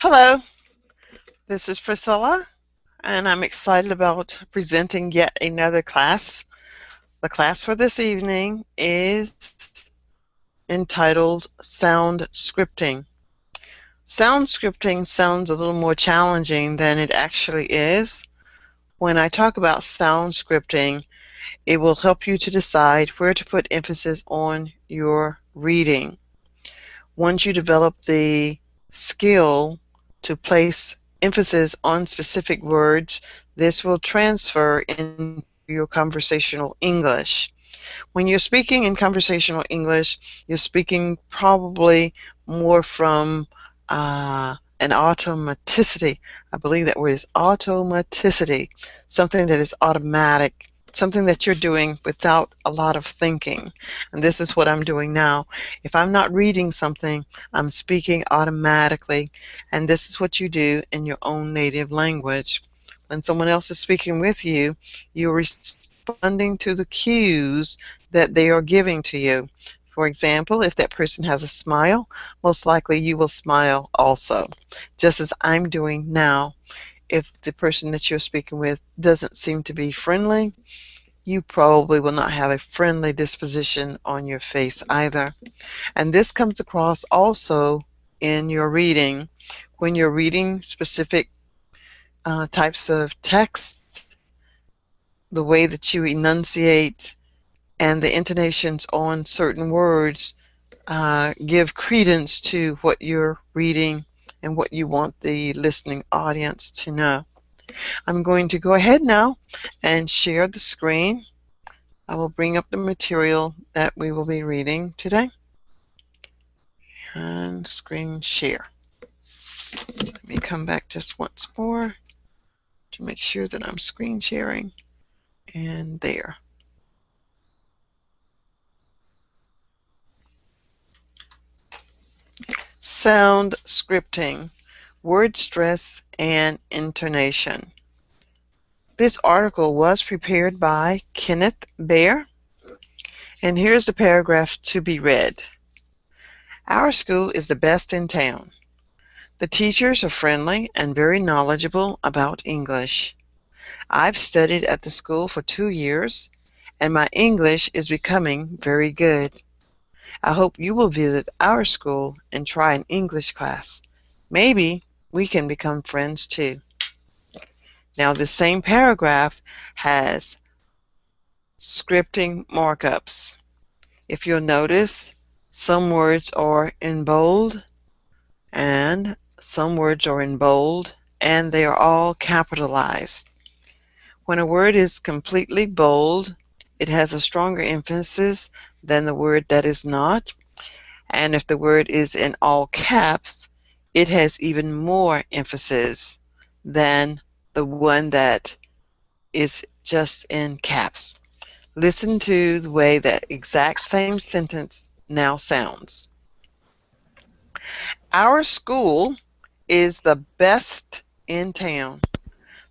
Hello, this is Priscilla, and I'm excited about presenting yet another class. The class for this evening is entitled Sound Scripting. Sound scripting sounds a little more challenging than it actually is. When I talk about sound scripting, it will help you to decide where to put emphasis on your reading. Once you develop the skill to place emphasis on specific words, this will transfer into your conversational English. When you're speaking in conversational English, you're speaking probably more from an automaticity. I believe that word is automaticity, something that is automatic, something that you're doing without a lot of thinking. And this is what I'm doing now. If I'm not reading something, I'm speaking automatically. And this is what you do in your own native language. When someone else is speaking with you, you're responding to the cues that they are giving to you. For example, if that person has a smile, most likely you will smile also, just as I'm doing now. If the person that you're speaking with doesn't seem to be friendly, you probably will not have a friendly disposition on your face either. And this comes across also in your reading. When you're reading specific types of text, the way that you enunciate and the intonations on certain words give credence to what you're reading and what you want the listening audience to know. I'm going to go ahead now and share the screen. I will bring up the material that we will be reading today. And screen share. Let me come back just once more to make sure that I'm screen sharing. And there. Sound scripting, word stress, and intonation. This article was prepared by Kenneth Baer, and here's the paragraph to be read. Our school is the best in town. The teachers are friendly and very knowledgeable about English. I've studied at the school for 2 years, and my English is becoming very good. I hope you will visit our school and try an English class. Maybe we can become friends too. Now, the same paragraph has scripting markups. If you'll notice, some words are in bold and some words are in bold, and they are all capitalized. When a word is completely bold, it has a stronger emphasis than the word that is not. And if the word is in all caps, it has even more emphasis than the one that is just in caps. Listen to the way that exact same sentence now sounds. Our school is the best in town.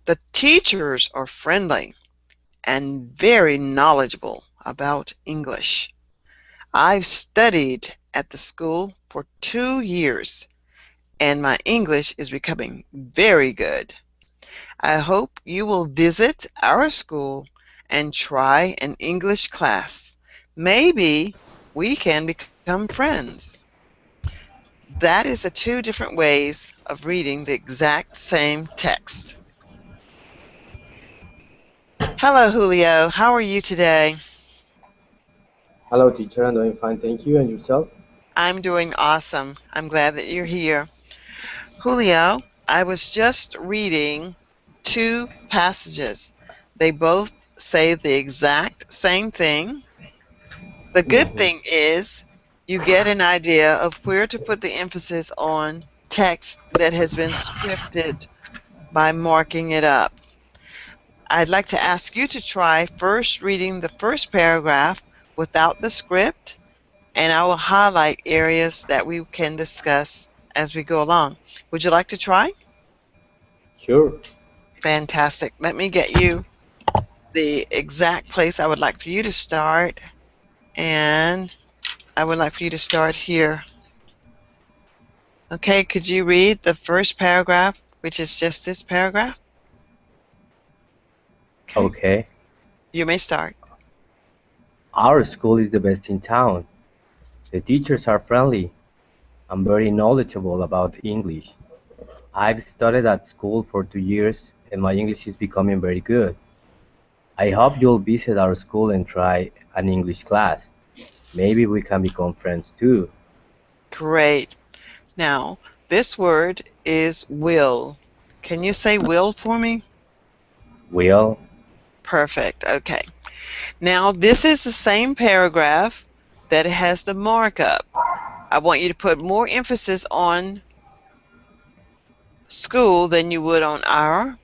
The teachers are friendly and very knowledgeable about English. I've studied at the school for 2 years, and my English is becoming very good. I hope you will visit our school and try an English class. Maybe we can become friends. That is the 2 different ways of reading the exact same text. Hello, Julio. How are you today? Hello, teacher. I'm doing fine, thank you. And yourself? I'm doing awesome. I'm glad that you're here. Julio, I was just reading 2 passages. They both say the exact same thing. The good Hmm. thing is you get an idea of where to put the emphasis on text that has been scripted by marking it up. I'd like to ask you to try first reading the first paragraph without the script, and I will highlight areas that we can discuss as we go along. Would you like to try? Sure. Fantastic. Let me get you the exact place I would like for you to start, and I would like for you to start here. Okay, could you read the first paragraph, which is just this paragraph? Okay. You may start. Our school is the best in town. The teachers are friendly and very knowledgeable about English. I've studied at school for 2 years and my English is becoming very good. I hope you'll visit our school and try an English class. Maybe we can become friends too. Great. Now, this word is will. Can you say will for me? Will? Perfect. Okay. Now, this is the same paragraph that has the markup. I want you to put more emphasis on school than you would on our,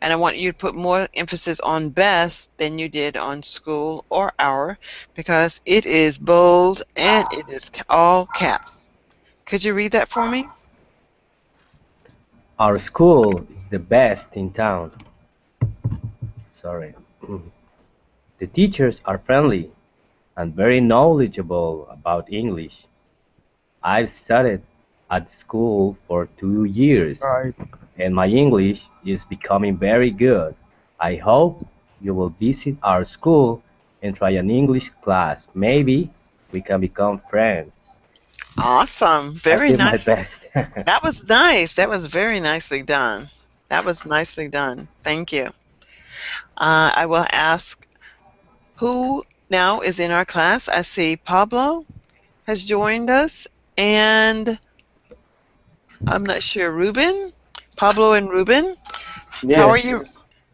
and I want you to put more emphasis on best than you did on school or our, because it is bold and it is all caps. Could you read that for me? Our school is the best in town. Sorry. The teachers are friendly and very knowledgeable about English. I've studied at school for 2 years Right. and my English is becoming very good. I hope you will visit our school and try an English class. Maybe we can become friends. Awesome. I Very did my nice. best. That was nice. That was very nicely done. That was nicely done. Thank you. I will ask who now is in our class. I see Pablo has joined us, and I'm not sure, Ruben? Pablo and Ruben? How are Yes, you?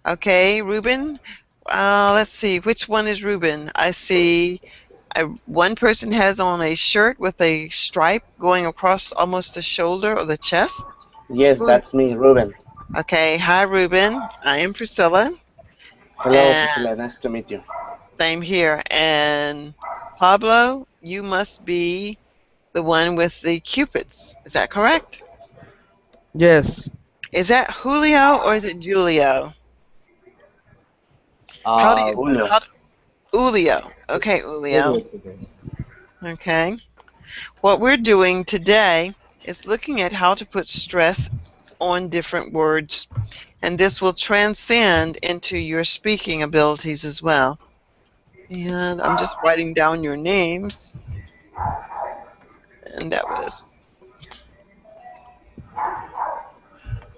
Okay, Ruben. Let's see, which one is Ruben? I see one person has on a shirt with a stripe going across almost the shoulder or the chest. yes, Who? that's me, Ruben. Okay, hi Ruben. I am Priscilla, Hello, and Priscilla. Nice to meet you. same here. And Pablo, you must be the one with the cupids. Is that correct? Yes. Is that Julio or is it Julio? How do you Julio. how Julio? Okay, Julio. Julio today. Okay. What we're doing today is looking at how to put stress on different words, and this will transcend into your speaking abilities as well. And I'm just writing down your names, and that was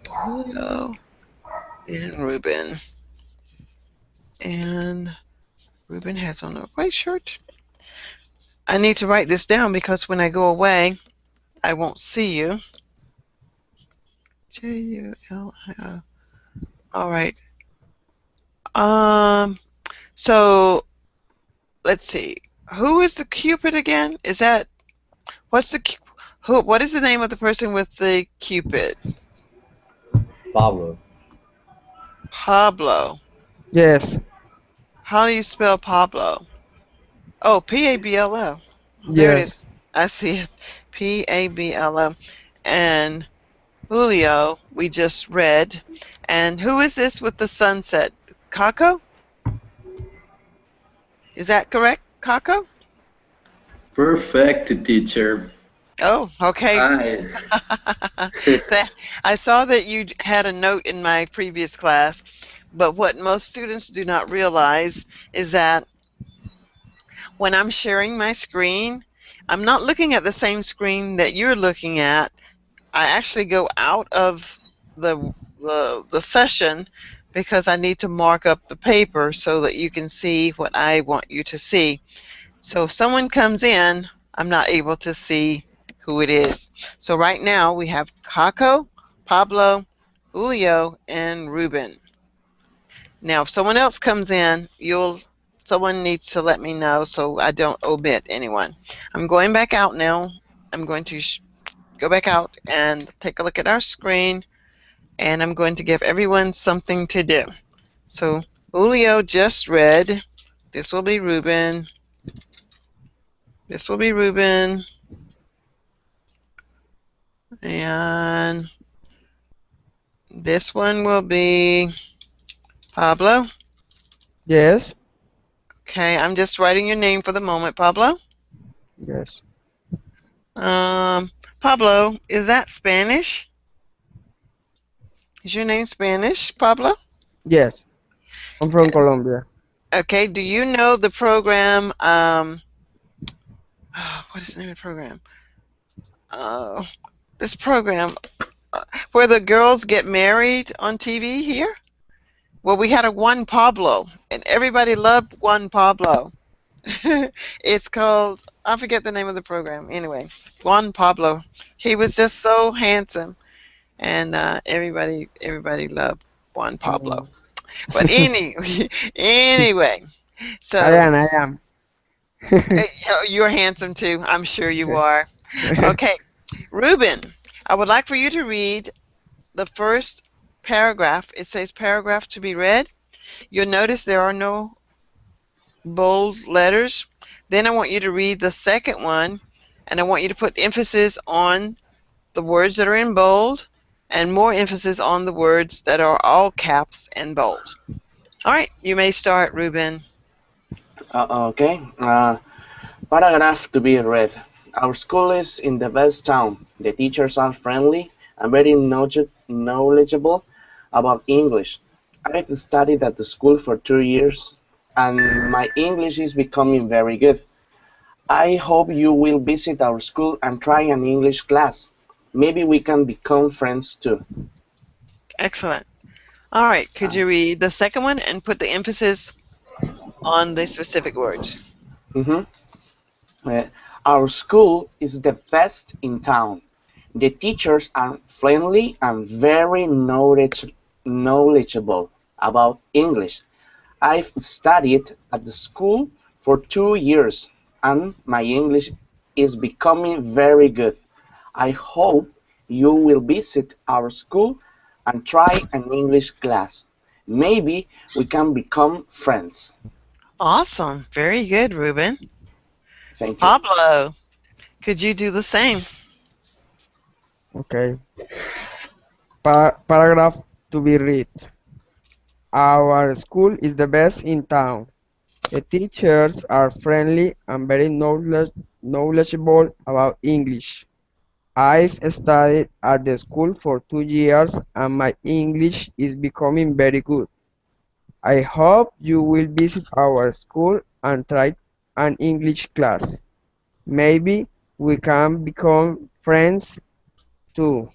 Julio and Ruben. And Ruben has on a white shirt. I need to write this down because when I go away, I won't see you. Julio. All right. So let's see. Who is the Cupid again? Is that what's the who? What is the name of the person with the Cupid? Pablo. Pablo. Yes. How do you spell Pablo? Oh, Pablo. There it is. Yes. I see it. Pablo. And Julio, we just read. And who is this with the sunset? Kako? Is that correct, Kako? Perfect, teacher. Oh, okay. Hi. I saw that you had a note in my previous class, but what most students do not realize is that when I'm sharing my screen, I'm not looking at the same screen that you're looking at. I actually go out of the session because I need to mark up the paper so that you can see what I want you to see. So if someone comes in, I'm not able to see who it is. So right now we have Kako, Pablo, Julio, and Ruben. Now if someone else comes in, someone needs to let me know so I don't omit anyone. I'm going back out now. I'm going to go back out and take a look at our screen, and I'm going to give everyone something to do. So Julio just read. This will be Ruben. This will be Ruben. And this one will be Pablo. Yes. Okay, I'm just writing your name for the moment, Pablo. Yes. Pablo, is that Spanish? Is your name Spanish, Pablo? Yes. I'm from Colombia. Okay, do you know the program, what is the name of the program? Uh, this program where the girls get married on TV here? Well, we had a Juan Pablo, and everybody loved Juan Pablo. It's called, I forget the name of the program. Anyway, Juan Pablo. He was just so handsome, and everybody loved Juan Pablo. Mm. But anyway, I so am, I am. you're handsome too. I'm sure you are. Okay, Ruben, I would like for you to read the first paragraph. It says paragraph to be read. You'll notice there are no bold letters. Then I want you to read the second one, and I want you to put emphasis on the words that are in bold and more emphasis on the words that are all caps and bold. All right, you may start, Ruben. Okay. Paragraph to be read. Our school is in the best town. The teachers are friendly and very knowledgeable about English. I've studied at the school for 2 years and my English is becoming very good. I hope you will visit our school and try an English class. Maybe we can become friends too. Excellent. All right, could you read the second one and put the emphasis on the specific words? Mhm. Uh, our school is the best in town. The teachers are friendly and very knowledgeable about English. I've studied at the school for 2 years and my English is becoming very good. I hope you will visit our school and try an English class. Maybe we can become friends. Awesome. Very good, Ruben. Thank you. Pablo, could you do the same? Okay. Paragraph to be read. Our school is the best in town. The teachers are friendly and very knowledgeable about English. I've studied at the school for 2 years and my English is becoming very good. I hope you will visit our school and try an English class. Maybe we can become friends too.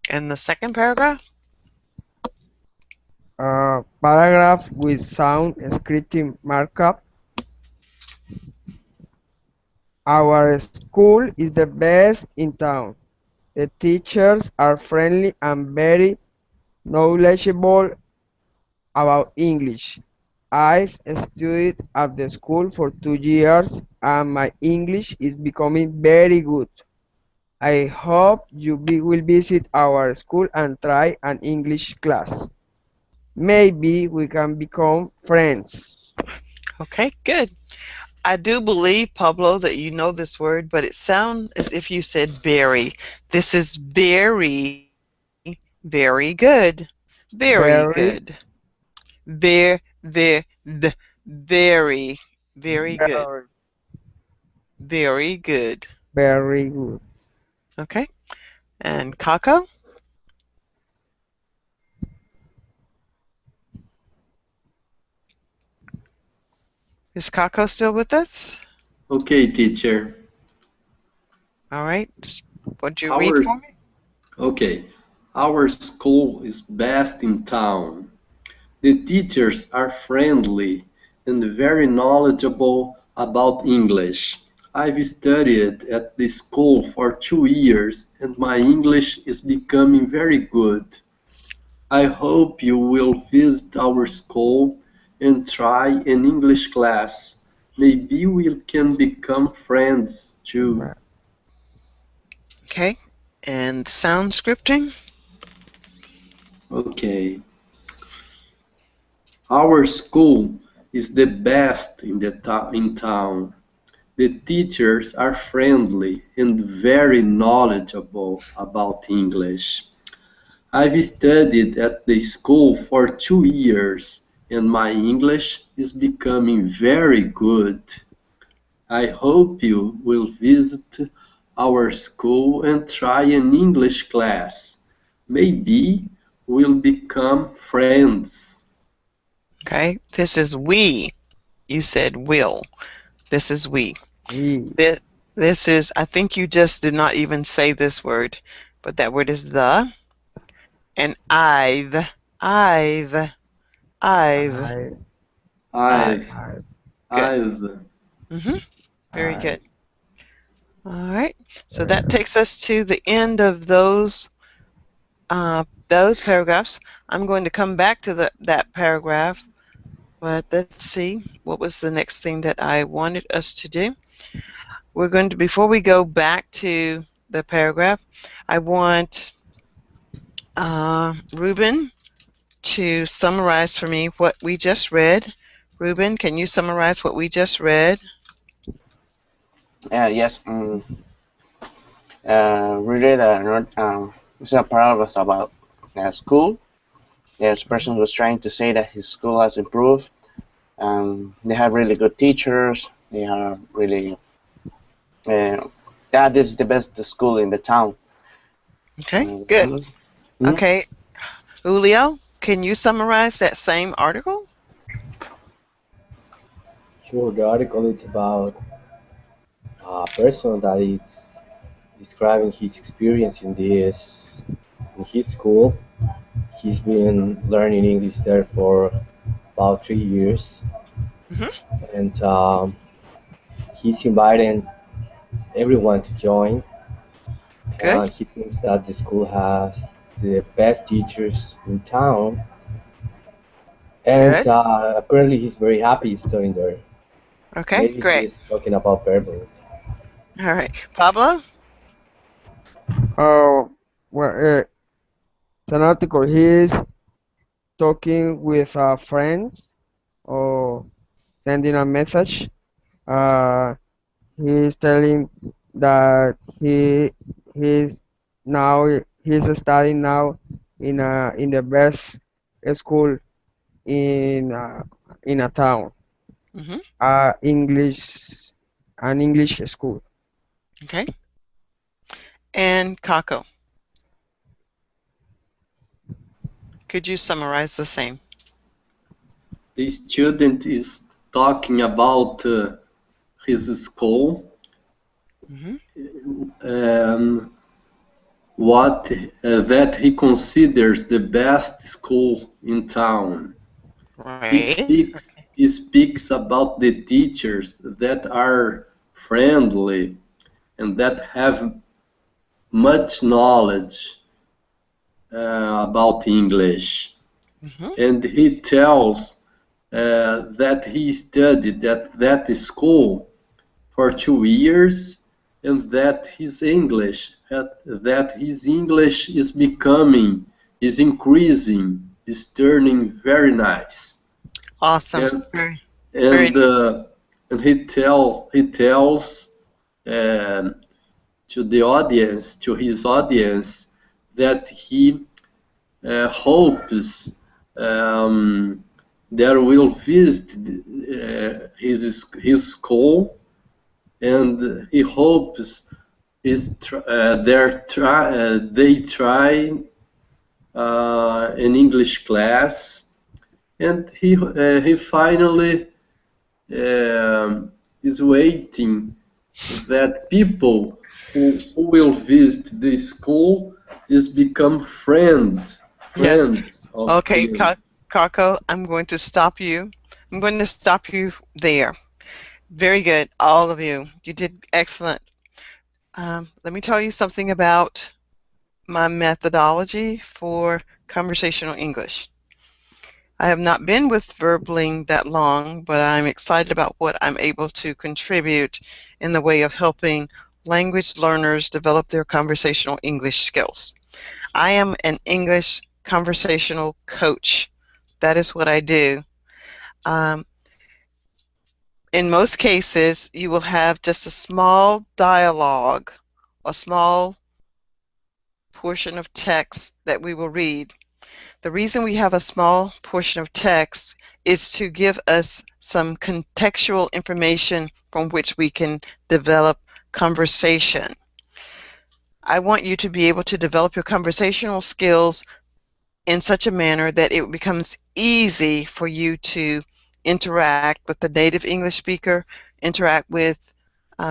And the second paragraph? Paragraph with sound scripting markup. Our school is the best in town. The teachers are friendly and very knowledgeable about English. I've studied at the school for 2 years and my English is becoming very good. I hope you will visit our school and try an English class. Maybe we can become friends. Okay, good. I do believe, Pablo, that you know this word, but it sounds as if you said very. This is very, very good. Very Very, good. Very, very good. very, Very good. very good. Okay. And Kako? Is Kako still with us? Okay, teacher. All right. Would you read Our for me? okay. Our school is best in town. The teachers are friendly and very knowledgeable about English. I've studied at the school for 2 years and my English is becoming very good. I hope you will visit our school and try an English class. Maybe we can become friends too. Okay. And sound scripting? Okay. Our school is the best in town. The teachers are friendly and very knowledgeable about English. I've studied at the school for 2 years and my English is becoming very good. I hope you will visit our school and try an English class. Maybe we'll become friends. Okay, this is we. You said will. This is we. We. This is, I think you just did not even say this word, but that word is the, and I've, I've, I've, I. I've. I've, I. Good. I've, Very I. good. All right. So that takes us to the end of those paragraphs. I'm going to come back to that paragraph, but let's see. What was the next thing that I wanted us to do? We're going to, before we go back to the paragraph, I want Ruben to summarize for me what we just read. Ruben, can you summarize what we just read? Yes. We read it's a paragraph about school. This person was trying to say that his school has improved. They have really good teachers. They are really that is the best school in the town. Okay, good. Mhm. Okay, Julio, can you summarize that same article? Sure, the article is about a person that is describing his experience in his school. He's been learning English there for about 3 years, Hmm. and he's inviting everyone to join. Good, He thinks that the school has the best teachers in town, and good. apparently he's very happy studying there. Okay, Maybe great. he's talking about Beverly. All right, Pablo. Oh, well, it's an article. He's talking with a friend or sending a message. Uh, he's telling that he's now he's studying now in the best school in a town, Hmm. English an English school. Okay, and Kako. Could you summarize the same? the student is talking about his school, Hmm. um, what that he considers the best school in town. He Right. speaks he speaks about the teachers that are friendly and that have much knowledge about English. Hmm. And he tells that he studied at that school for 2 years and that his English is becoming, is increasing, is turning very nice. Awesome. And Very, very and nice. uh, and he tells um, to his audience, that he hopes there will visit his school, and he hopes they try an English class, and he finally um, is waiting that people who will visit the school is become Yes. friends of Okay, him. Kako, I'm going to stop you. I'm going to stop you there. Very good, all of you. You did excellent. Let me tell you something about my methodology for conversational English. I have not been with Verbling that long, but I'm excited about what I'm able to contribute in the way of helping language learners develop their conversational English skills. I am an English conversational coach. That is what I do. Um, in most cases, you will have just a small dialogue, a small portion of text that we will read. The reason we have a small portion of text is to give us some contextual information from which we can develop conversation. I want you to be able to develop your conversational skills in such a manner that it becomes easy for you to interact with the native English speaker, interact with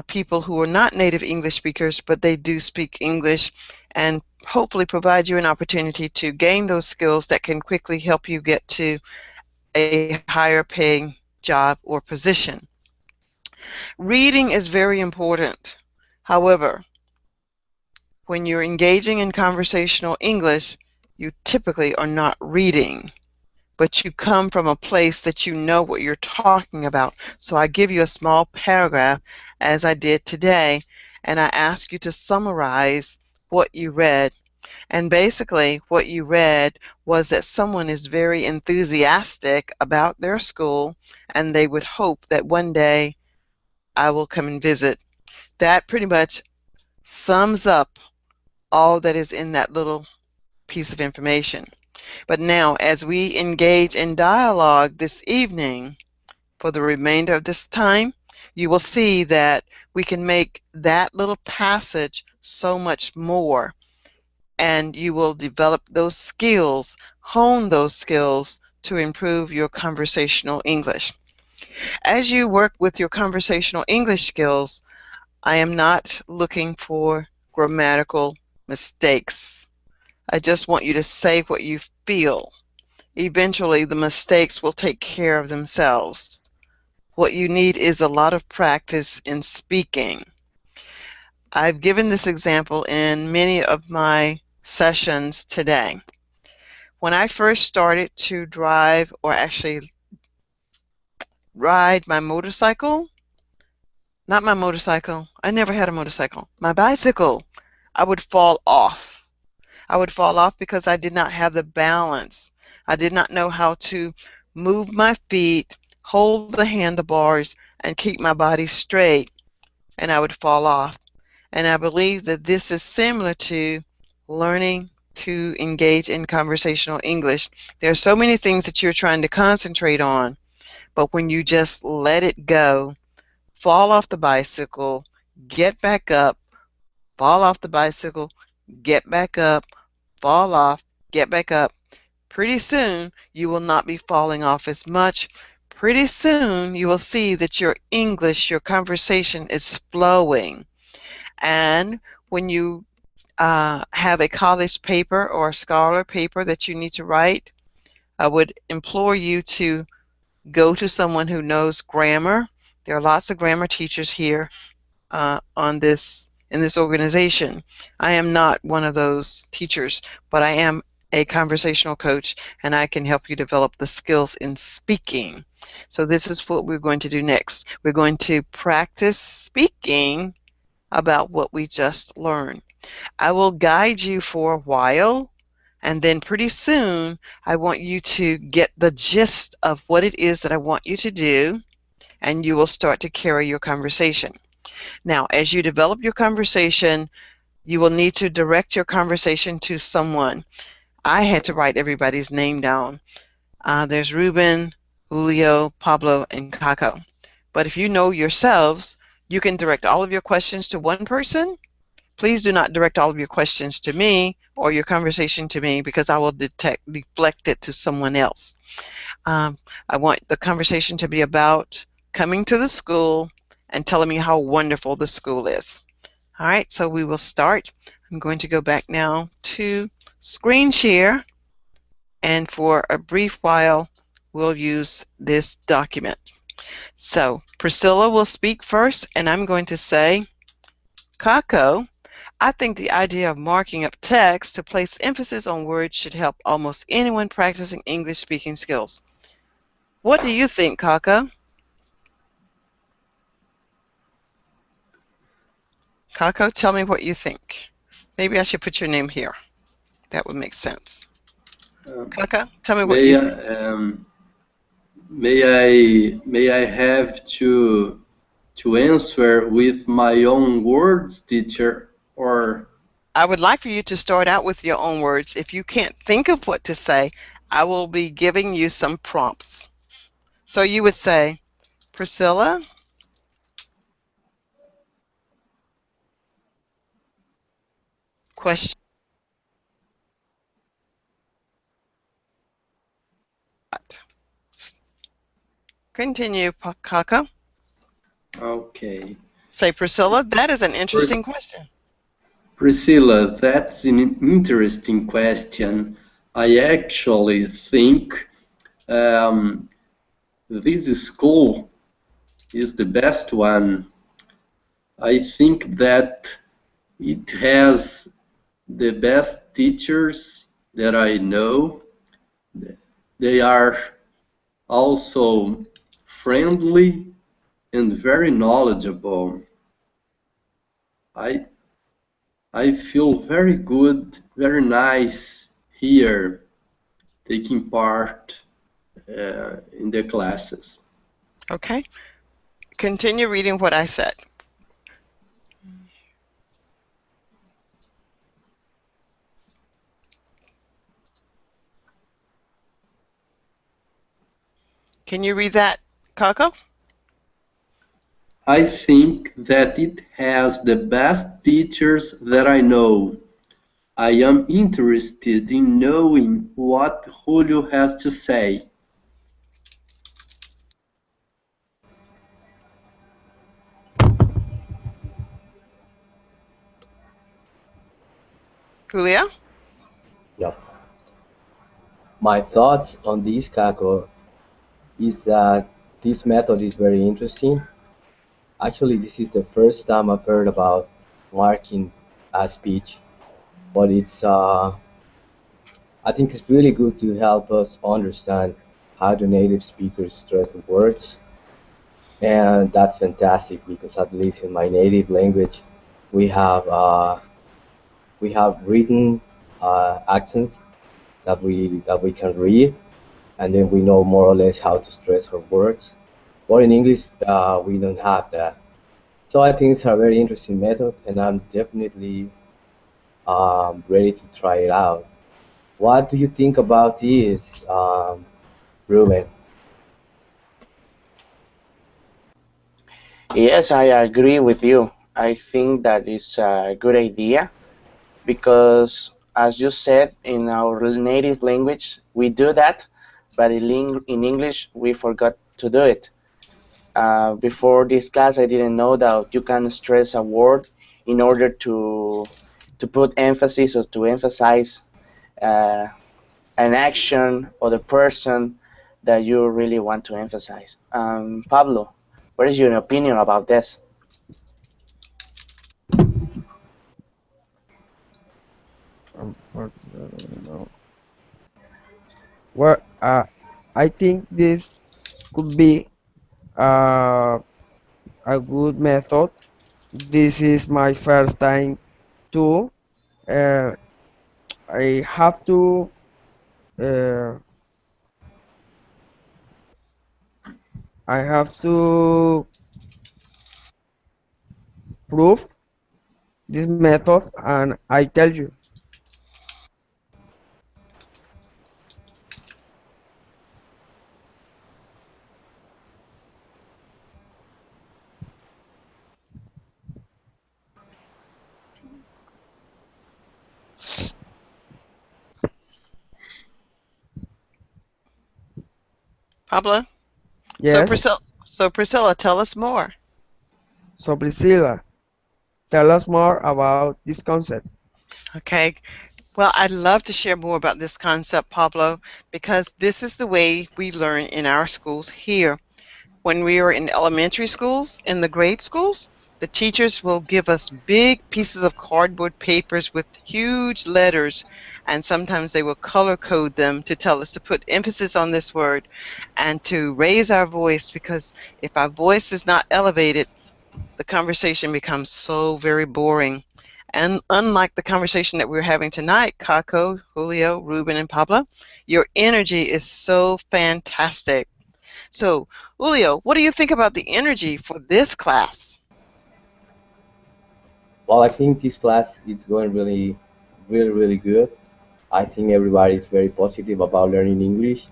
people who are not native English speakers, but they do speak English, and hopefully provide you an opportunity to gain those skills that can quickly help you get to a higher paying job or position. Reading is very important. However, when you're engaging in conversational English, you typically are not reading, but you come from a place that you know what you're talking about. So I give you a small paragraph, as I did today, and I ask you to summarize what you read. And basically what you read was that someone is very enthusiastic about their school, and they would hope that one day I will come and visit. That pretty much sums up all that is in that little piece of information. But now, as we engage in dialogue this evening, for the remainder of this time, you will see that we can make that little passage so much more, and you will develop those skills, hone those skills to improve your conversational English. As you work with your conversational English skills, I am not looking for grammatical mistakes. I just want you to say what you feel. Eventually, the mistakes will take care of themselves. What you need is a lot of practice in speaking. I've given this example in many of my sessions today. When I first started to drive, or actually ride my motorcycle, not my motorcycle, I never had a motorcycle, my bicycle, I would fall off. I would fall off because I did not have the balance. I did not know how to move my feet, hold the handlebars, and keep my body straight, and I would fall off. And I believe that this is similar to learning to engage in conversational English. There are so many things that you're trying to concentrate on, but when you just let it go, fall off the bicycle, get back up, fall off the bicycle, get back up, fall off, get back up, pretty soon you will not be falling off as much. Pretty soon you will see that your English, your conversation is flowing. And when you have a college paper or a scholar paper that you need to write, I would implore you to go to someone who knows grammar. There are lots of grammar teachers here in this organization. I am not one of those teachers, but I am a conversational coach, and I can help you develop the skills in speaking. So this is what we're going to do next. We're going to practice speaking about what we just learned. I will guide you for a while, and then pretty soon I want you to get the gist of what it is that I want you to do, and you will start to carry your conversation. Now, as you develop your conversation, you will need to direct your conversation to someone. I had to write everybody's name down. There's Ruben, Julio, Pablo, and Kako. But if you know yourselves, you can direct all of your questions to one person. Please do not direct all of your questions to me or your conversation to me, because I will deflect it to someone else. I want the conversation to be about coming to the school and telling me how wonderful the school is. All right, so we will start. I'm going to go back now to screen share, and for a brief while we'll use this document. So Priscilla will speak first, and I'm going to say, Kako, I think the idea of marking up text to place emphasis on words should help almost anyone practicing English speaking skills. What do you think, Kako? Kako, tell me what you think. Maybe I should put your name here. That would make sense. Kako, tell me what you think. May I have to answer with my own words, teacher, or? I would like for you to start out with your own words. If you can't think of what to say, I will be giving you some prompts. So you would say, Priscilla, question. Continue, Kaka. Okay. Say, Priscilla, that is an interesting question. Priscilla, that's an interesting question. I actually think um, this school is the best one. I think that it has the best teachers that I know. They are also friendly and very knowledgeable. I I feel very good, very nice here taking part in the classes. Okay. Continue reading what I said. Can you read that, Kaka? I think that it has the best teachers that I know. I am interested in knowing what Julio has to say. Julia? Yeah. My thoughts on this, Kako, is that this method is very interesting. Actually, this is the first time I've heard about marking a speech, but I think it's really good to help us understand how the native speakers stress the words, and that's fantastic because at least in my native language, we have uh, we have written accents that we can read, and then we know more or less how to stress our words. But in English, we don't have that. So I think it's a very interesting method, and I'm definitely ready to try it out. What do you think about this, Ruben? Yes, I agree with you. I think that is a good idea because, as you said, in our native language we do that, but in English we forgot to do it. Before this class, I didn't know that you can stress a word in order to put emphasis or to emphasize uh, an action or the person that you really want to emphasize. Pablo, what is your opinion about this? What's no. Well, I think this could be uh, a good method. This is my first time too. Uh, I have to uh, I have to prove this method, and I tell you. Pablo? So Yes. Priscilla, tell us more. So Priscilla, tell us more about this concept. Okay. Well, I'd love to share more about this concept, Pablo, because this is the way we learn in our schools here. When we are in elementary schools, in the grade schools, the teachers will give us big pieces of cardboard papers with huge letters, and sometimes they will color code them to tell us to put emphasis on this word and to raise our voice, because if our voice is not elevated, the conversation becomes so very boring. And unlike the conversation that we're having tonight, Kako, Julio, Ruben, and Pablo, your energy is so fantastic. So, Julio, what do you think about the energy for this class? Well, I think this class is going really good. I think everybody is very positive about learning English,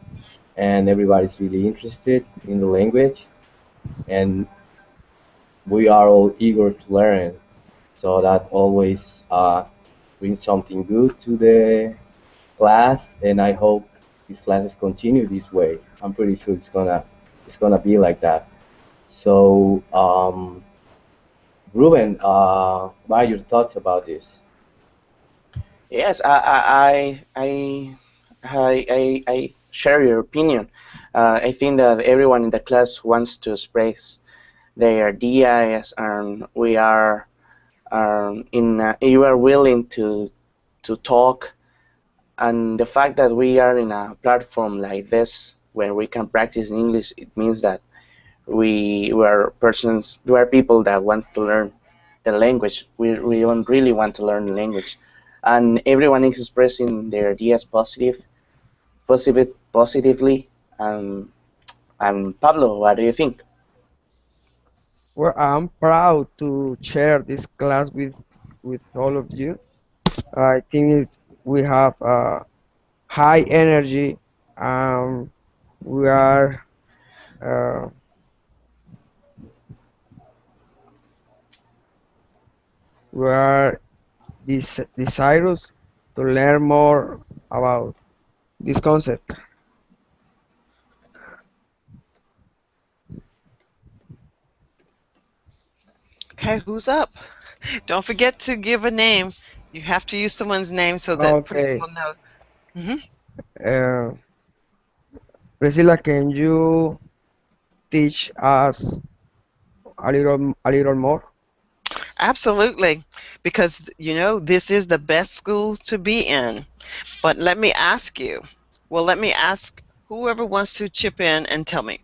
and everybody's really interested in the language, and we are all eager to learn. So that always brings something good to the class, and I hope these classes continue this way. I'm pretty sure it's gonna be like that. So, Ruben, what are your thoughts about this? Yes, I share your opinion. I think that everyone in the class wants to express their ideas, and we are you are willing to talk, and the fact that we are in a platform like this where we can practice in English, it means that we are people that want to learn the language. We don't really want to learn the language, and everyone is expressing their ideas positively. And Pablo, what do you think? Well, I'm proud to share this class with all of you. I think we have high energy. Um, we are uh, we are desirous to learn more about this concept. Okay, who's up? Don't forget to give a name. You have to use someone's name so that person Okay, will know. Hmm. uh, Priscilla, can you teach us a little more? Absolutely, because this is the best school to be in. But let me ask whoever wants to chip in and tell me,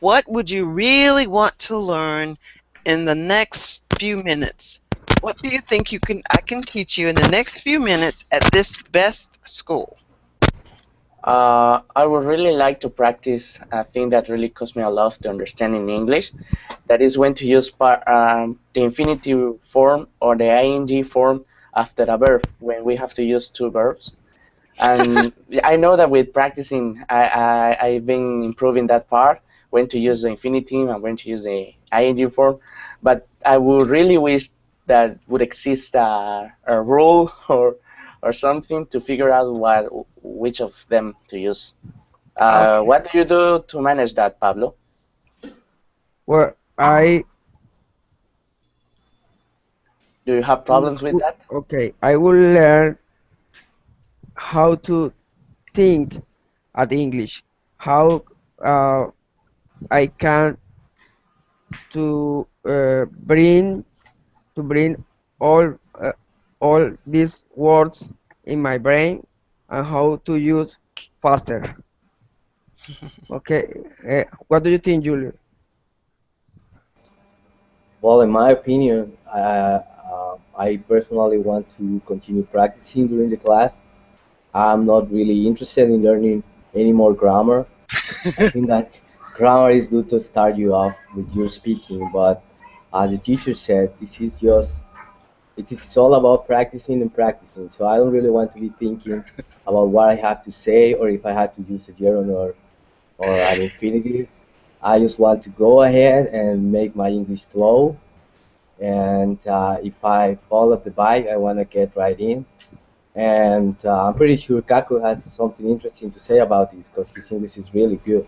what would you really want to learn in the next few minutes? What do you think I can teach you in the next few minutes at this best school? I would really like to practice a thing that really cost me a lot to understand in English. That is when to use the infinitive form or the ing form after a verb when we have to use two verbs. And I know that with practicing, I've been improving that part, when to use the infinitive and when to use the ing form. But I would really wish that would exist a rule or something to figure out which of them to use. Okay. What do you do to manage that, Pablo? Well, I Do you have problems with that? okay. I will learn how to think at English. How uh, I can to bring all uh, all these words in my brain and how to use faster. Okay, what do you think, Julio? Well, in my opinion, I personally want to continue practicing during the class. I'm not really interested in learning any more grammar. I think that grammar is good to start you off with your speaking, but as the teacher said, it is all about practicing and practicing. So I don't really want to be thinking about what I have to say or if I have to use a gerund or an infinitive. I just want to go ahead and make my English flow. And if I fall off the bike, I want to get right in. And I'm pretty sure Kaku has something interesting to say about this because his English is really good.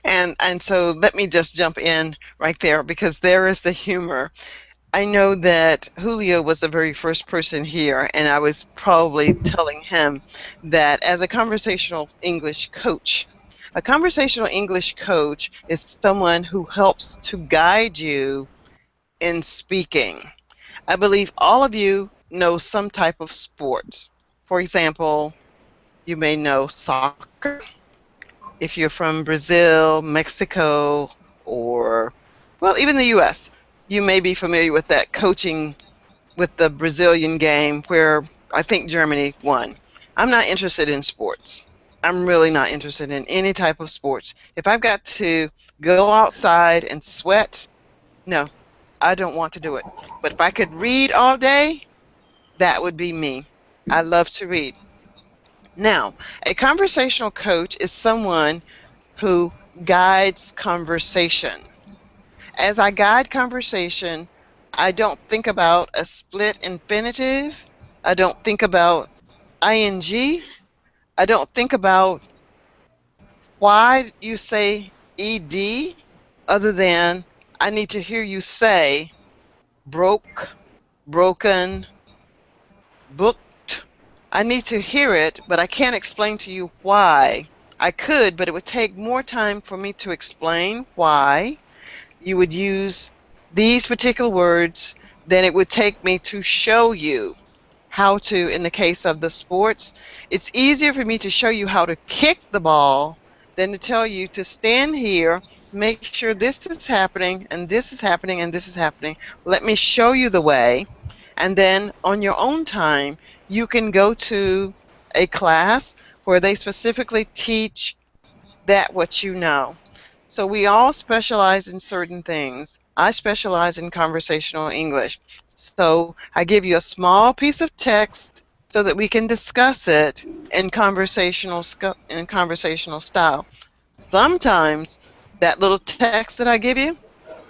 And so let me just jump in right there because there is the humor. I know that Julio was the very first person here, and I was probably telling him that as a conversational English coach is someone who helps to guide you in speaking. I believe all of you know some type of sports. For example, you may know soccer. If you're from Brazil, Mexico, or, well, even the US, you may be familiar with that coaching with the Brazilian game where I think Germany won. I'm not interested in sports. I'm really not interested in any type of sports. If I've got to go outside and sweat, no, I don't want to do it. But if I could read all day, that would be me. I love to read. Now, a conversational coach is someone who guides conversation. As I guide conversation, I don't think about a split infinitive. I don't think about ing. I don't think about why you say ed, other than I need to hear you say broke, broken, booked. I need to hear it, but I can't explain to you why. I could, but it would take more time for me to explain why you would use these particular words than it would take me to show you how to. In the case of the sports, it's easier for me to show you how to kick the ball than to tell you to stand here, make sure this is happening, and this is happening, and this is happening. Let me show you the way, and then on your own time, you can go to a class where they specifically teach that what you know. So we all specialize in certain things. I specialize in conversational English. So I give you a small piece of text so that we can discuss it in conversational style. Sometimes that little text that I give you,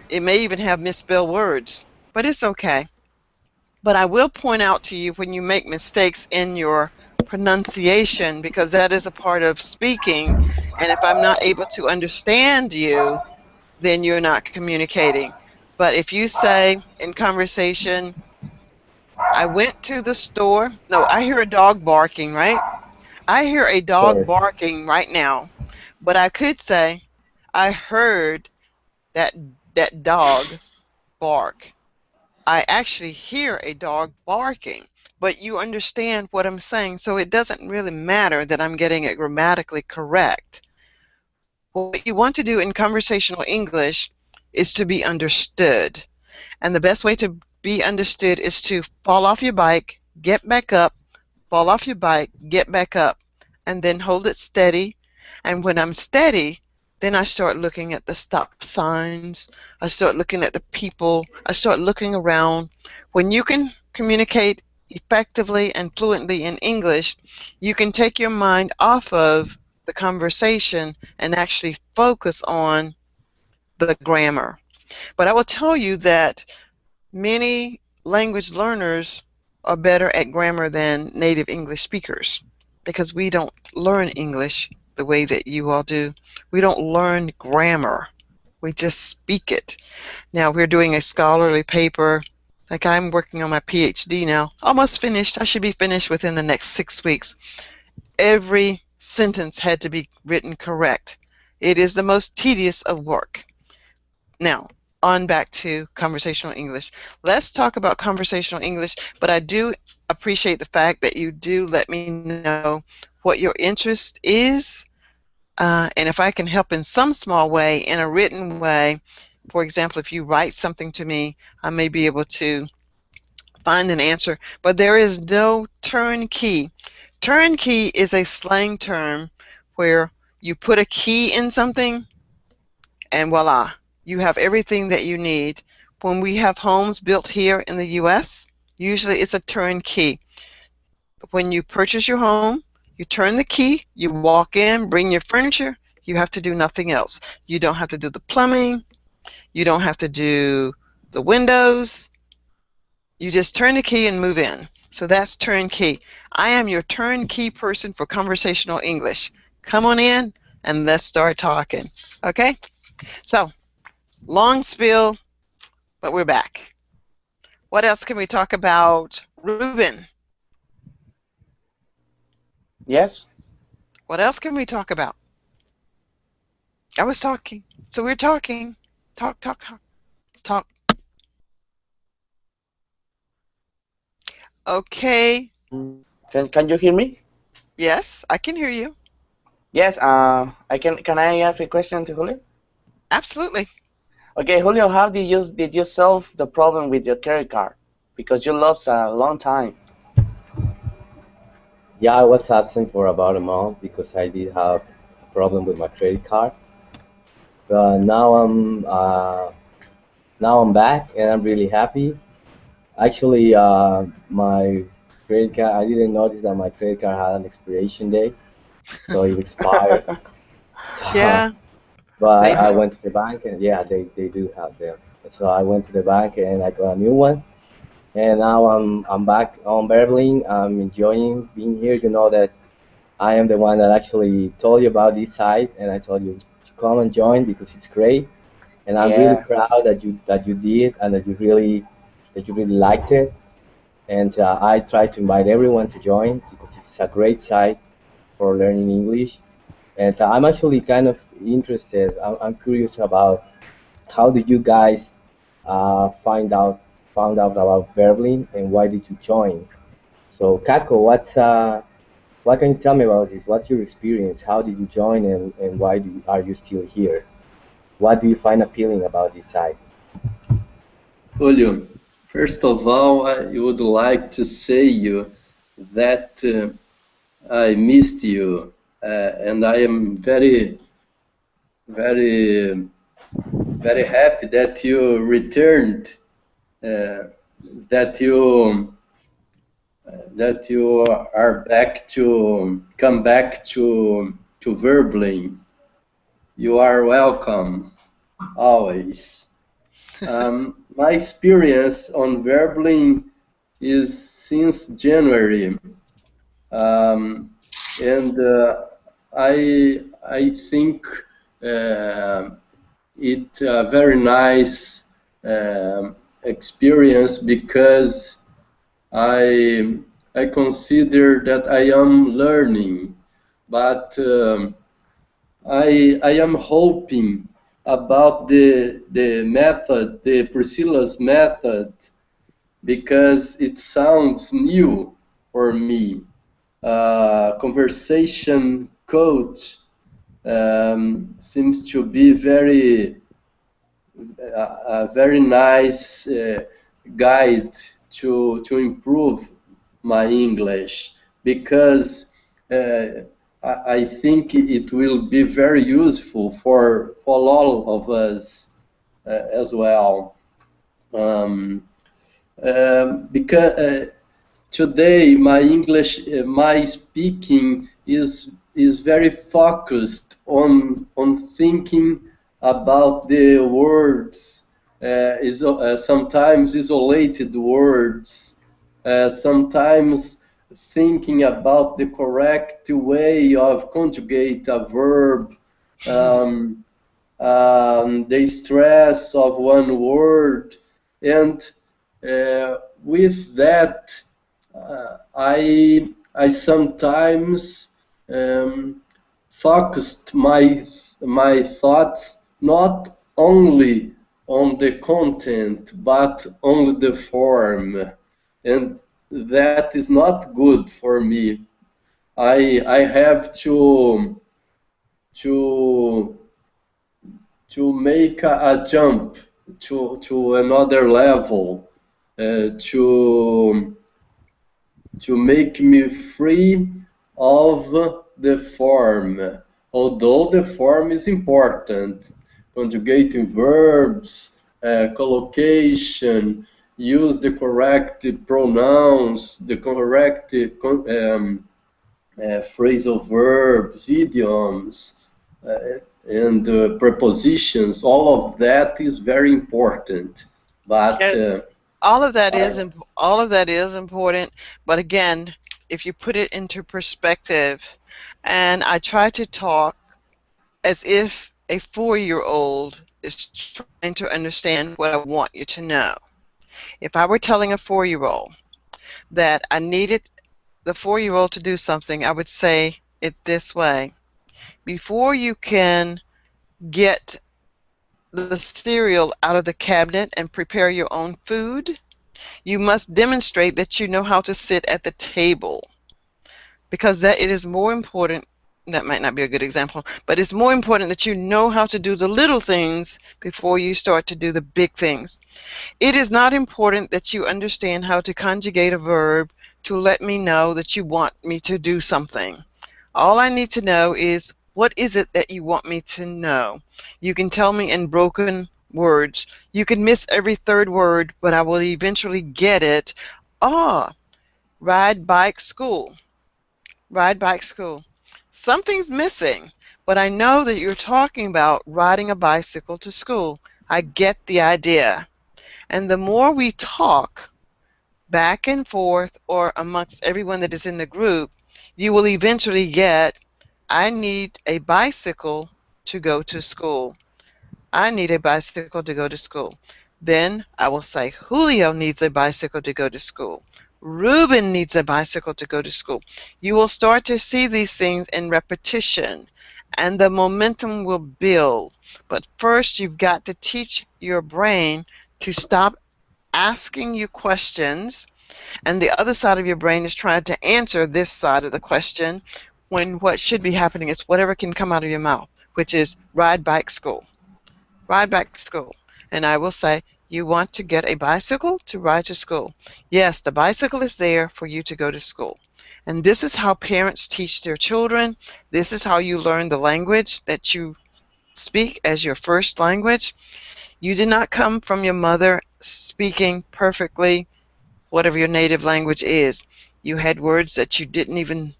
it may even have misspelled words, but it's okay. But I will point out to you when you make mistakes in your pronunciation, because that is a part of speaking, and if I'm not able to understand you, then you're not communicating. But if you say in conversation, I went to the store, no, I hear a dog barking, right? I hear a dog Sure. barking right now, but I could say, I heard that dog bark. I actually hear a dog barking, but you understand what I'm saying, so it doesn't really matter that I'm getting it grammatically correct. What you want to do in conversational English is to be understood. And the best way to be understood is to fall off your bike, get back up, fall off your bike, get back up, and then hold it steady. And when I'm steady, then I start looking at the stop signs. I start looking at the people. I start looking around. When you can communicate effectively and fluently in English, you can take your mind off of the conversation and actually focus on the grammar. But I will tell you that many language learners are better at grammar than native English speakers, because we don't learn English the way that you all do. We don't learn grammar. We just speak it. Now we're doing a scholarly paper. Like I'm working on my PhD now. Almost finished. I should be finished within the next 6 weeks. Every sentence had to be written correct. It is the most tedious of work. Now, on back to conversational English. Let's talk about conversational English, but I do appreciate the fact that you do let me know what your interest is, and if I can help in some small way, in a written way. For example, if you write something to me, I may be able to find an answer, but there is no turnkey. Turnkey is a slang term where you put a key in something and voila, you have everything that you need. When we have homes built here in the U.S., usually it's a turnkey. When you purchase your home, you turn the key, you walk in, bring your furniture, you have to do nothing else. You don't have to do the plumbing, you don't have to do the windows, you just turn the key and move in. So that's turnkey. I am your turnkey person for conversational English. Come on in and let's start talking. Okay? So, long spiel, but we're back. What else can we talk about? Ruben, Yes? what else can we talk about? I was talking. So we're talking. Talk, talk, talk, talk. Okay. Can you hear me? Yes, I can hear you. Yes, can I ask a question to Julio? Absolutely. Okay, Julio, how did you solve the problem with your credit card? Because you lost a long time. Yeah, I was absent for about a month because I did have a problem with my credit card. But now I'm back and I'm really happy. Actually, my credit card. I didn't notice that my credit card had an expiration date, so it expired. So, Yeah, but they I do. went to the bank and yeah, they do have them. So I went to the bank and I got a new one. And now I'm back on Berlin. I'm enjoying being here. You know that I am the one that actually told you about this site, and I told you to come and join because it's great. And I'm really Yeah, proud that you did and that you really liked it. And I try to invite everyone to join because it's a great site for learning English. And I'm actually kind of interested. I'm curious about how did you guys found out about Berlin and why did you join? So Kako, what can you tell me about this? What's your experience? How did you join and why are you still here? What do you find appealing about this site? Julio, first of all, I would like to say you that I missed you, and I am very, very happy that you returned, uh, that you are back to come back to Verblin. You are welcome always. My experience on Verblin is since January, um, and I think uh, it a very nice experience because I I consider that I am learning, but I am hoping about the method, the Priscilla's method, because it sounds new for me. Conversation coach seems to be a very nice guide to improve my English because I think it will be very useful for all of us as well. Um, because today my English, my speaking is very focused on thinking about the words, sometimes isolated words, sometimes thinking about the correct way of conjugate a verb, um, the stress of one word, and with that, I sometimes focused my thoughts not only on the content but on the form, and that is not good for me. I have to to make a jump to another level, to make me free of the form. Although the form is important, conjugating verbs, collocation, use the correct pronouns, the correct phrasal verbs, idioms, and prepositions. All of that is very important. But Yes, all of that I, is all of that is important, but again, if you put it into perspective, and I try to talk as if a 4-year-old is trying to understand what I want you to know. If I were telling a 4-year-old that I needed the 4-year-old to do something, I would say it this way. Before you can get the cereal out of the cabinet and prepare your own food, you must demonstrate that you know how to sit at the table, because that it is more important. That might not be a good example, but it's more important that you know how to do the little things before you start to do the big things. It is not important that you understand how to conjugate a verb to let me know that you want me to do something. All I need to know is, what is it that you want me to know? You can tell me in broken words. You can miss every third word, but I will eventually get it. Ah, Ride bike school. Ride bike school. Something's missing, but I know that you're talking about riding a bicycle to school. I get the idea. And the more we talk back and forth or amongst everyone that is in the group, you will eventually get, I need a bicycle to go to school. I need a bicycle to go to school. Then I will say, Julio needs a bicycle to go to school. Ruben needs a bicycle to go to school. You will start to see these things in repetition, and the momentum will build. But first, you've got to teach your brain to stop asking you questions, and the other side of your brain is trying to answer this side of the question, when what should be happening is whatever can come out of your mouth, which is ride bike school. Ride back to school. And I will say, you want to get a bicycle to ride to school. Yes, the bicycle is there for you to go to school. And this is how parents teach their children. This is how you learn the language that you speak as your first language. You did not come from your mother speaking perfectly whatever your native language is. You had words that you didn't even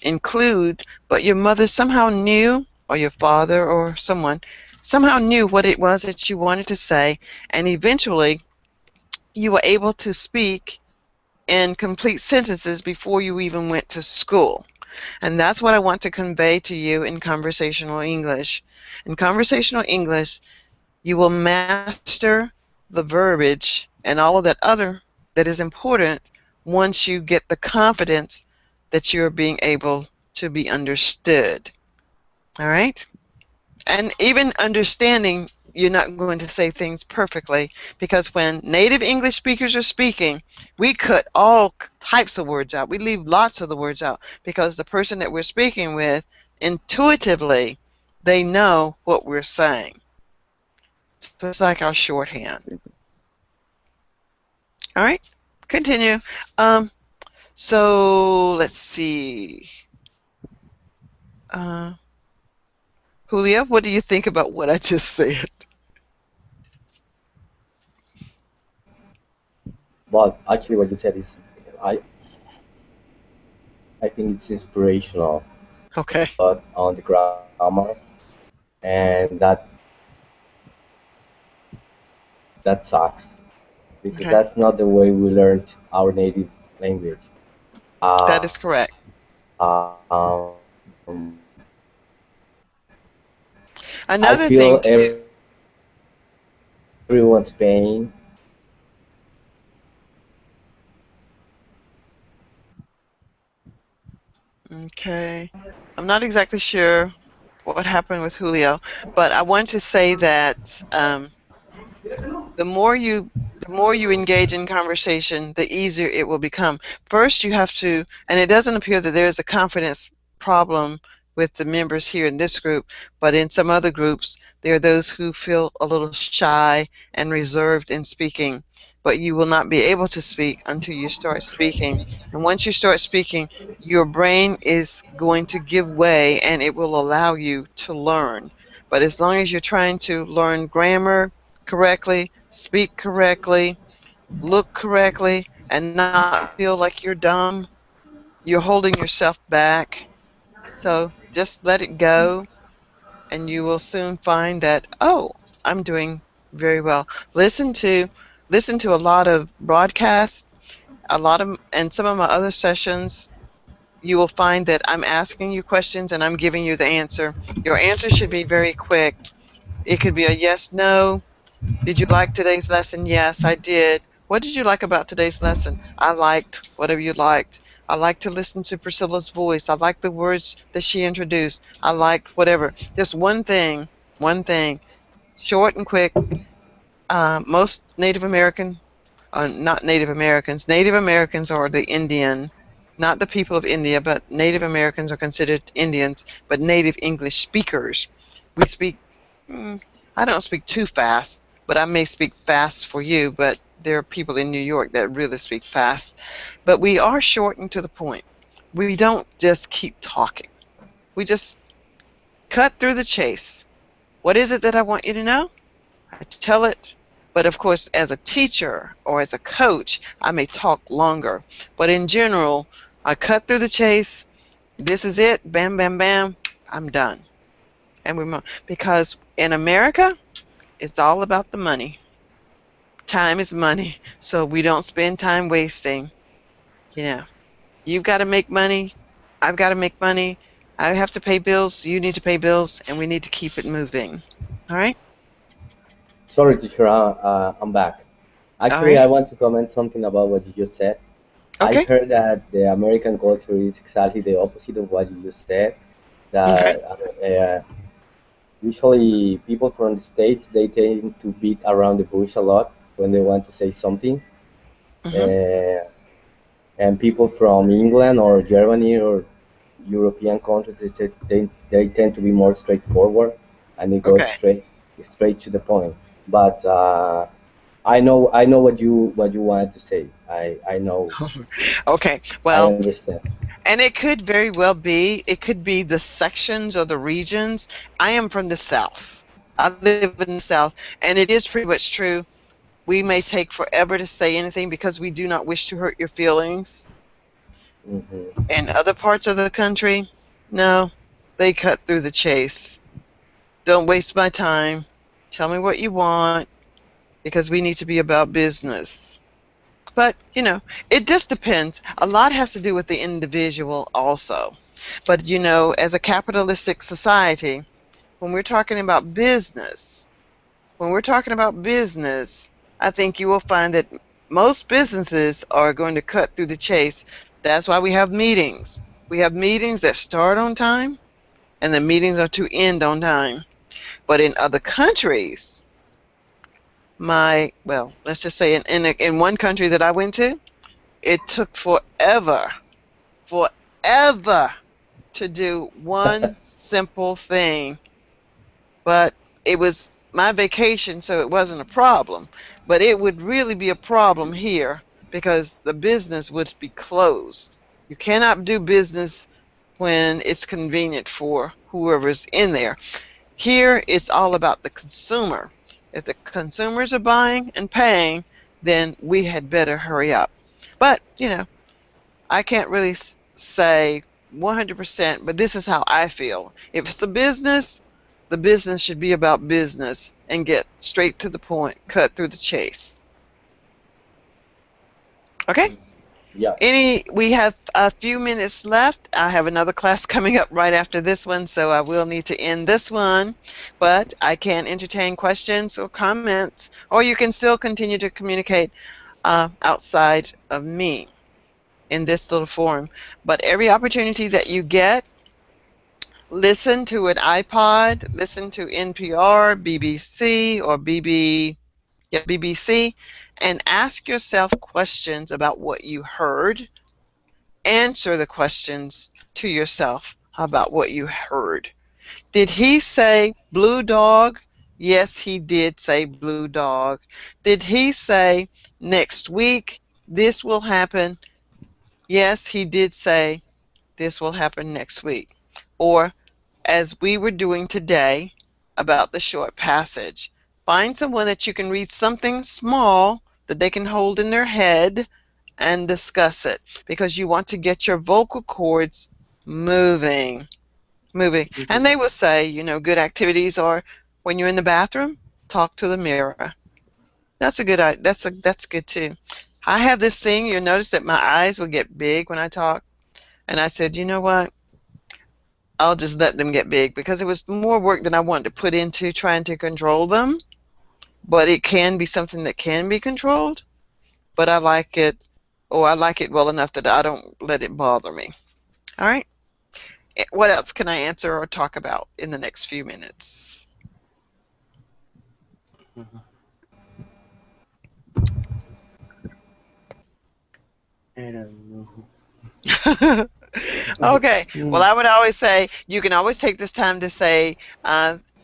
include, but your mother somehow knew, or your father or someone somehow knew what it was that you wanted to say, and eventually you were able to speak in complete sentences before you even went to school. And that's what I want to convey to you in conversational English. In conversational English, you will master the verbiage and all of that other that is important once you get the confidence that you're being able to be understood. All right? And even understanding, you're not going to say things perfectly, because when native English speakers are speaking, we cut all types of words out. We leave lots of the words out because the person that we're speaking with, intuitively, they know what we're saying. So it's like our shorthand. All right, continue. So let's see. Julia, what do you think about what I just said? Well, actually, what you said is, I I think it's inspirational, Okay. but on the grammar, and that sucks because Okay. that's not the way we learned our native language. That Uh, is correct. um, I Another feel thing too. everyone's pain. Okay. I'm not exactly sure what happened with Julio, but I want to say that the more you engage in conversation, the easier it will become. First, you have to, and it doesn't appear that there is a confidence problem with the members here in this group, but in some other groups, there are those who feel a little shy and reserved in speaking. But you will not be able to speak until you start speaking. And once you start speaking, your brain is going to give way and it will allow you to learn. But as long as you're trying to learn grammar correctly, speak correctly, look correctly, and not feel like you're dumb, you're holding yourself back. So just let it go, and you will soon find that, oh, I'm doing very well. Listen to a lot of broadcasts, and some of my other sessions. You will find that I'm asking you questions and I'm giving you the answer. Your answer should be very quick. It could be a yes, no. Did you like today's lesson? Yes, I did. What did you like about today's lesson? I liked whatever you liked. I liked to listen to Priscilla's voice. I liked the words that she introduced. I liked whatever. Just one thing, short and quick. Most Native American, not Native Americans, Native Americans are the Indian, not the people of India, but Native Americans are considered Indians, but native English speakers. We speak, I don't speak too fast, but I may speak fast for you, but there are people in New York that really speak fast. But we are short and to the point. We don't just keep talking. We just cut through the chase. What is it that I want you to know? I tell it, But of course, as a teacher or as a coach, I may talk longer. But in general, I cut through the chase. This is it. Bam, bam, bam. I'm done. And because in America, it's all about the money. Time is money. So we don't spend time wasting. You know, you've got to make money. I've got to make money. I have to pay bills. You need to pay bills, and we need to keep it moving. All right. Sorry, teacher, I'm back. All Actually, right. I want to comment something about what you just said. I Okay. heard that the American culture is exactly the opposite of what you just said. Okay. That usually people from the States, they tend to beat around the bush a lot when they want to say something. Mhm. Uh, and people from England or Germany or European countries, they tend to be more straightforward and they go Okay. straight to the point. But I know what you wanted to say. Okay. I Well, understand. and it could very well be, it could be the sections or the regions. I am from the South. I live in the South, and it is pretty much true. We may take forever to say anything because we do not wish to hurt your feelings. Hmm. In other parts of the country, no, they cut through the chase. Don't waste my time. Tell me what you want because we need to be about business. But, it just depends. A lot has to do with the individual also. But, as a capitalistic society, when we're talking about business, I think you will find that most businesses are going to cut through the chase. That's why we have meetings. We have meetings that start on time and the meetings are to end on time. But in other countries, let's just say in one country that I went to, it took forever to do one simple thing. But it was my vacation, so it wasn't a problem. But it would really be a problem here because the business would be closed. You cannot do business when it's convenient for whoever's in there. Here, it's all about the consumer. If the consumers are buying and paying, then we had better hurry up. But, I can't really say 100%, but this is how I feel. If it's a business, the business should be about business and get straight to the point, cut through the chase. Okay? Yeah. We have a few minutes left. I have another class coming up right after this one, so I will need to end this one. But I can entertain questions or comments, or you can still continue to communicate outside of me in this little forum. But every opportunity that you get, listen to an iPod, listen to NPR, BBC, or BBC, and ask yourself questions about what you heard. Answer the questions to yourself about what you heard. Did he say blue dog? Yes, he did say blue dog. Did he say next week this will happen? Yes, he did say this will happen next week. Or, as we were doing today about the short passage, find someone that you can read something small that they can hold in their head and discuss it because you want to get your vocal cords moving. And they will say, good activities are when you're in the bathroom, talk to the mirror. That's good too. I have this thing, you'll notice that my eyes will get big when I talk. And I said, you know what? I'll just let them get big because it was more work than I wanted to put into trying to control them. But it can be something that can be controlled. But I like it, or I like it well enough that I don't let it bother me. All right. What else can I answer or talk about in the next few minutes? I don't know. Okay. Well, I would always say you can always take this time to say,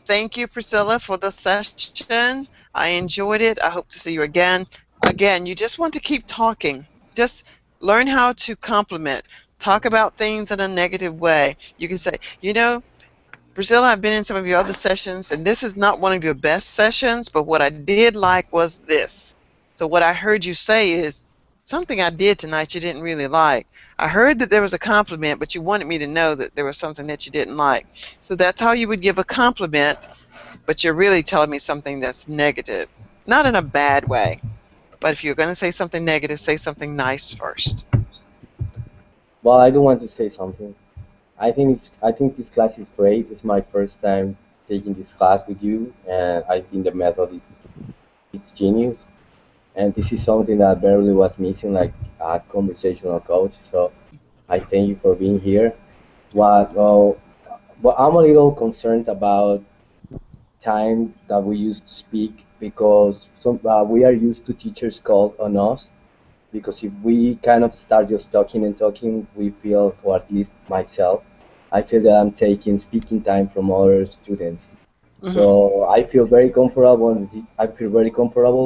thank you, Priscilla, for the session. I enjoyed it. I hope to see you again. Again, you just want to keep talking. Just learn how to compliment. Talk about things in a negative way. You can say, Priscilla, I've been in some of your other sessions, and this is not one of your best sessions, but what I did like was this. So what I heard you say is, something I did tonight you didn't really like. I heard that there was a compliment, but you wanted me to know that there was something that you didn't like. So that's how you would give a compliment, but you're really telling me something that's negative. Not in a bad way, but if you're going to say something negative, say something nice first. Well, I do want to say something. I think this class is great. It's my first time taking this class with you, and I think the method is it's genius. And this is something that barely was missing, like a conversational coach. So I thank you for being here. What well, but I'm a little concerned about time that we used to speak because we are used to teachers called on us. Because if we kind of start just talking and talking, we feel, or at least myself, I feel that I'm taking speaking time from other students. Hmm. So I feel very comfortable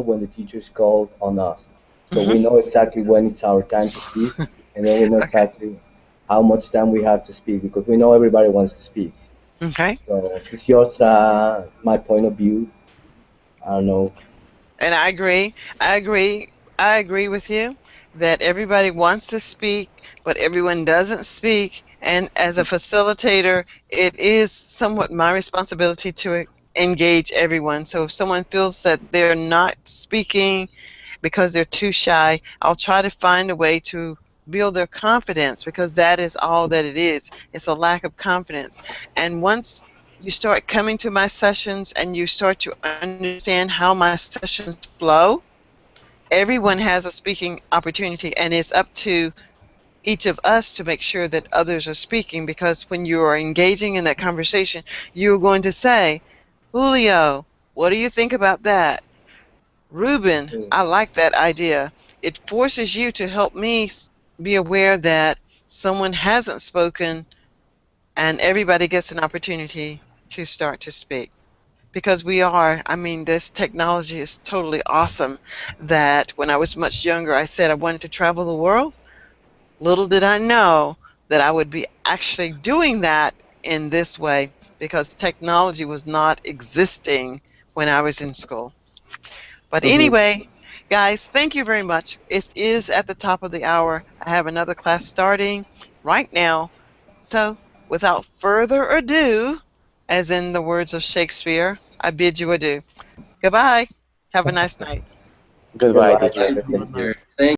when the teachers call on us. So we Hmm. know exactly when it's our time to speak, and then we know Okay. exactly how much time we have to speak because we know everybody wants to speak. Okay. So it's just my point of view. I don't know. And I agree. I agree. I agree with you that everybody wants to speak, but everyone doesn't speak. And as a facilitator, it is somewhat my responsibility to engage everyone. So if someone feels that they're not speaking because they're too shy, I'll try to find a way to build their confidence because that is all that it is. It's a lack of confidence. And once you start coming to my sessions and you start to understand how my sessions flow, everyone has a speaking opportunity, and it's up to each of us to make sure that others are speaking because when you are engaging in that conversation, you're going to say, Julio, what do you think about that? Ruben, Mm. I like that idea. It forces you to help me be aware that someone hasn't spoken and everybody gets an opportunity to start to speak. Because we are, I mean, this technology is totally awesome. That when I was much younger, I said I wanted to travel the world. Little did I know that I would be actually doing that in this way because technology was not existing when I was in school. But Hmm. anyway, guys, thank you very much. It is at the top of the hour. I have another class starting right now. So, without further ado, as in the words of Shakespeare, I bid you adieu. Goodbye. Have a nice night. Goodbye, Goodbye. teacher. Thank you.